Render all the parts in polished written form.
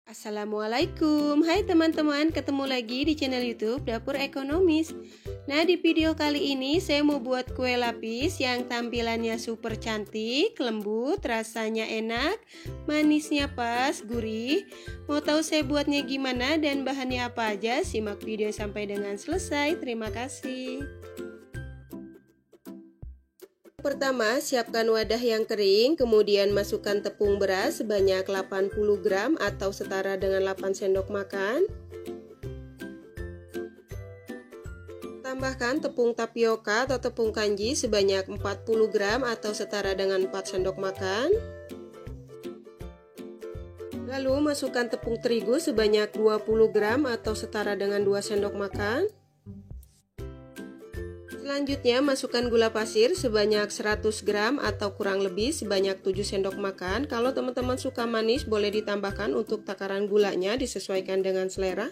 Assalamualaikum, hai teman-teman, ketemu lagi di channel YouTube Dapur Ekonomis. Nah, di video kali ini saya mau buat kue lapis yang tampilannya super cantik, lembut, rasanya enak, manisnya pas, gurih. Mau tahu saya buatnya gimana dan bahannya apa aja? Simak video sampai dengan selesai. Terima kasih. Pertama, siapkan wadah yang kering, kemudian masukkan tepung beras sebanyak 80 gram atau setara dengan 8 sendok makan. Tambahkan tepung tapioka atau tepung kanji sebanyak 40 gram atau setara dengan 4 sendok makan. Lalu masukkan tepung terigu sebanyak 20 gram atau setara dengan 2 sendok makan. Selanjutnya masukkan gula pasir sebanyak 100 gram atau kurang lebih sebanyak 7 sendok makan. Kalau teman-teman suka manis boleh ditambahkan untuk takaran gulanya, disesuaikan dengan selera.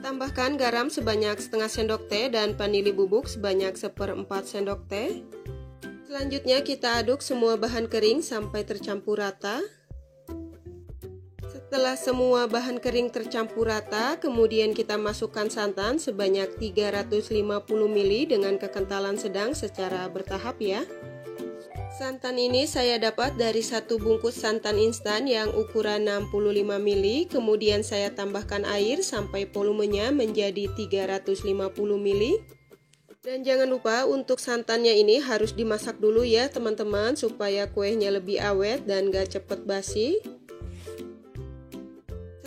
Tambahkan garam sebanyak setengah sendok teh dan vanili bubuk sebanyak 1/4 sendok teh. Selanjutnya kita aduk semua bahan kering sampai tercampur rata. Setelah semua bahan kering tercampur rata, kemudian kita masukkan santan sebanyak 350 ml dengan kekentalan sedang secara bertahap ya. Santan ini saya dapat dari satu bungkus santan instan yang ukuran 65 ml, kemudian saya tambahkan air sampai volumenya menjadi 350 ml. Dan jangan lupa untuk santannya ini harus dimasak dulu ya teman-teman, supaya kuenya lebih awet dan gak cepet basi.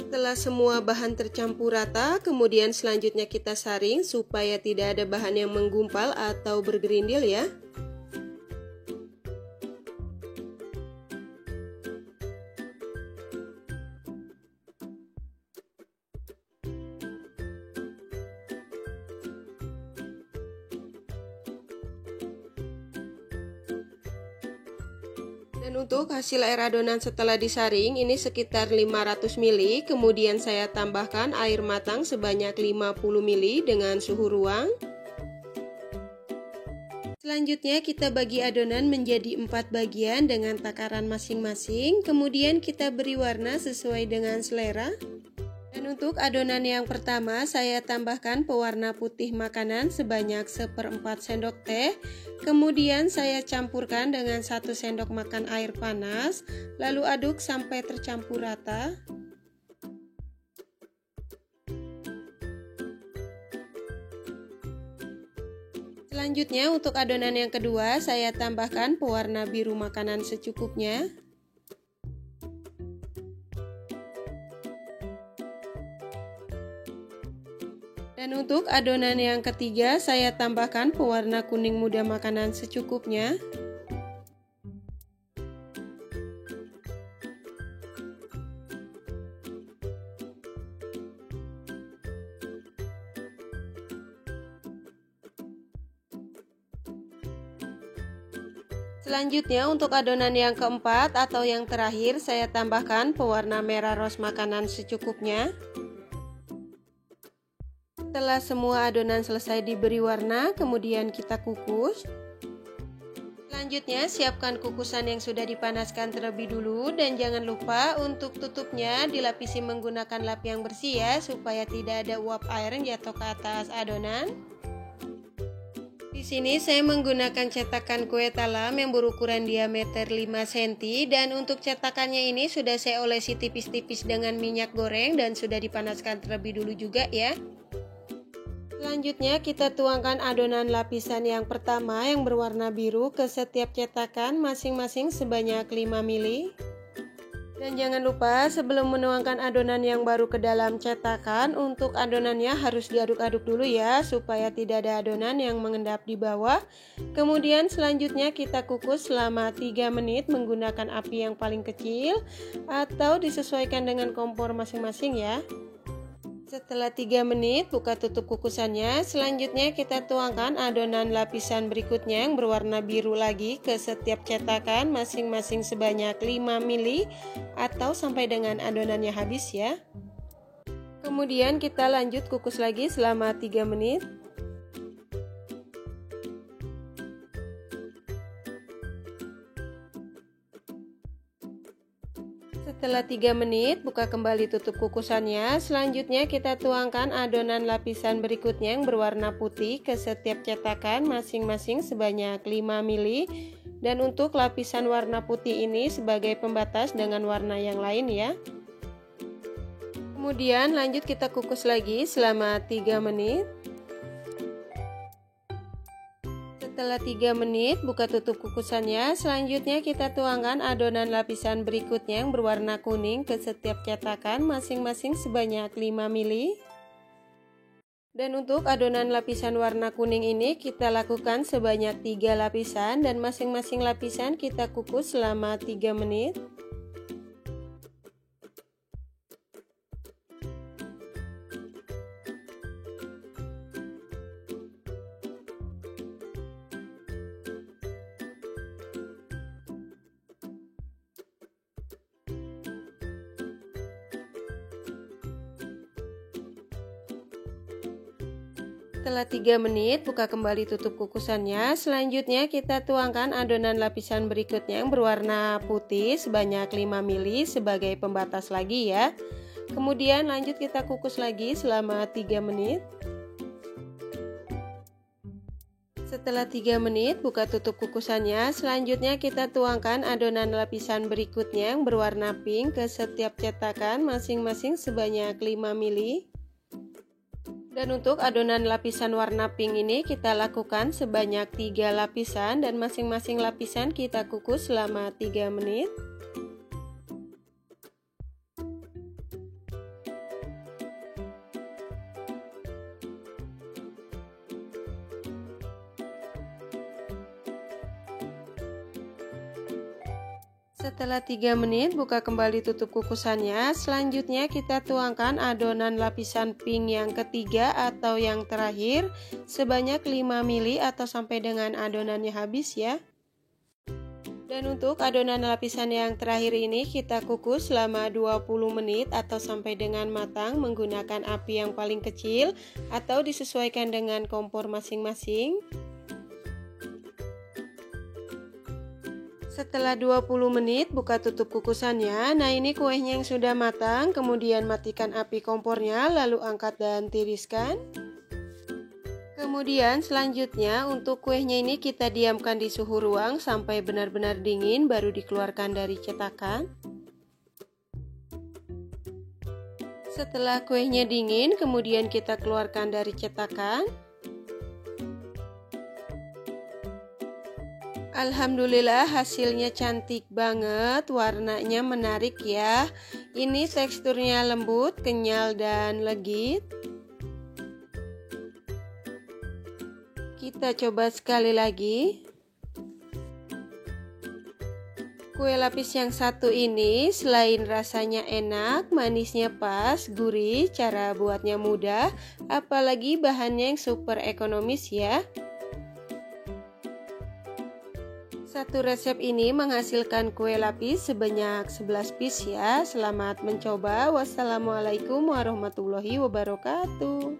Setelah semua bahan tercampur rata, kemudian selanjutnya kita saring supaya tidak ada bahan yang menggumpal atau bergerindil ya. Dan untuk hasil air adonan setelah disaring ini sekitar 500 ml, kemudian saya tambahkan air matang sebanyak 50 ml dengan suhu ruang. Selanjutnya kita bagi adonan menjadi 4 bagian dengan takaran masing-masing, kemudian kita beri warna sesuai dengan selera. Dan untuk adonan yang pertama saya tambahkan pewarna putih makanan sebanyak 1/4 sendok teh. Kemudian saya campurkan dengan 1 sendok makan air panas, lalu aduk sampai tercampur rata. Selanjutnya untuk adonan yang kedua saya tambahkan pewarna biru makanan secukupnya. Dan untuk adonan yang ketiga saya tambahkan pewarna kuning muda makanan secukupnya. Selanjutnya untuk adonan yang keempat atau yang terakhir saya tambahkan pewarna merah ros makanan secukupnya. Setelah semua adonan selesai diberi warna, kemudian kita kukus. Selanjutnya siapkan kukusan yang sudah dipanaskan terlebih dulu dan jangan lupa untuk tutupnya dilapisi menggunakan lap yang bersih ya, supaya tidak ada uap air yang jatuh ke atas adonan. Di sini saya menggunakan cetakan kue talam yang berukuran diameter 5 cm dan untuk cetakannya ini sudah saya olesi tipis-tipis dengan minyak goreng dan sudah dipanaskan terlebih dulu juga ya. Selanjutnya kita tuangkan adonan lapisan yang pertama yang berwarna biru ke setiap cetakan masing-masing sebanyak 5 ml. Dan jangan lupa sebelum menuangkan adonan yang baru ke dalam cetakan, untuk adonannya harus diaduk-aduk dulu ya, supaya tidak ada adonan yang mengendap di bawah. Kemudian selanjutnya kita kukus selama 3 menit menggunakan api yang paling kecil atau disesuaikan dengan kompor masing-masing ya. Setelah 3 menit buka tutup kukusannya. Selanjutnya kita tuangkan adonan lapisan berikutnya yang berwarna biru lagi ke setiap cetakan masing-masing sebanyak 5 ml atau sampai dengan adonannya habis ya. Kemudian kita lanjut kukus lagi selama 3 menit. Setelah 3 menit, buka kembali tutup kukusannya. Selanjutnya kita tuangkan adonan lapisan berikutnya yang berwarna putih ke setiap cetakan masing-masing sebanyak 5 ml. Dan untuk lapisan warna putih ini sebagai pembatas dengan warna yang lain ya. Kemudian lanjut kita kukus lagi selama 3 menit. Setelah 3 menit, buka tutup kukusannya. Selanjutnya kita tuangkan adonan lapisan berikutnya yang berwarna kuning ke setiap cetakan masing-masing sebanyak 5 ml. Dan untuk adonan lapisan warna kuning ini kita lakukan sebanyak 3 lapisan dan masing-masing lapisan kita kukus selama 3 menit. Setelah 3 menit, buka kembali tutup kukusannya. Selanjutnya kita tuangkan adonan lapisan berikutnya yang berwarna putih sebanyak 5 ml sebagai pembatas lagi ya. Kemudian lanjut kita kukus lagi selama 3 menit. Setelah 3 menit, buka tutup kukusannya. Selanjutnya kita tuangkan adonan lapisan berikutnya yang berwarna pink ke setiap cetakan masing-masing sebanyak 5 ml. Dan untuk adonan lapisan warna pink ini kita lakukan sebanyak 3 lapisan dan masing-masing lapisan kita kukus selama 3 menit. Setelah 3 menit, buka kembali tutup kukusannya. Selanjutnya kita tuangkan adonan lapisan pink yang ketiga atau yang terakhir sebanyak 5 ml atau sampai dengan adonannya habis ya. Dan untuk adonan lapisan yang terakhir ini kita kukus selama 20 menit atau sampai dengan matang menggunakan api yang paling kecil atau disesuaikan dengan kompor masing-masing. Setelah 20 menit, buka tutup kukusannya. Nah, ini kuenya yang sudah matang, kemudian matikan api kompornya, lalu angkat dan tiriskan. Kemudian selanjutnya untuk kuenya ini kita diamkan di suhu ruang sampai benar-benar dingin, baru dikeluarkan dari cetakan. Setelah kuenya dingin, kemudian kita keluarkan dari cetakan. Alhamdulillah hasilnya cantik banget, warnanya menarik ya. Ini teksturnya lembut, kenyal dan legit. Kita coba sekali lagi. Kue lapis yang satu ini selain rasanya enak, manisnya pas, gurih, cara buatnya mudah, apalagi bahannya yang super ekonomis ya. Satu resep ini menghasilkan kue lapis sebanyak 11 piece ya. Selamat mencoba. Wassalamualaikum warahmatullahi wabarakatuh.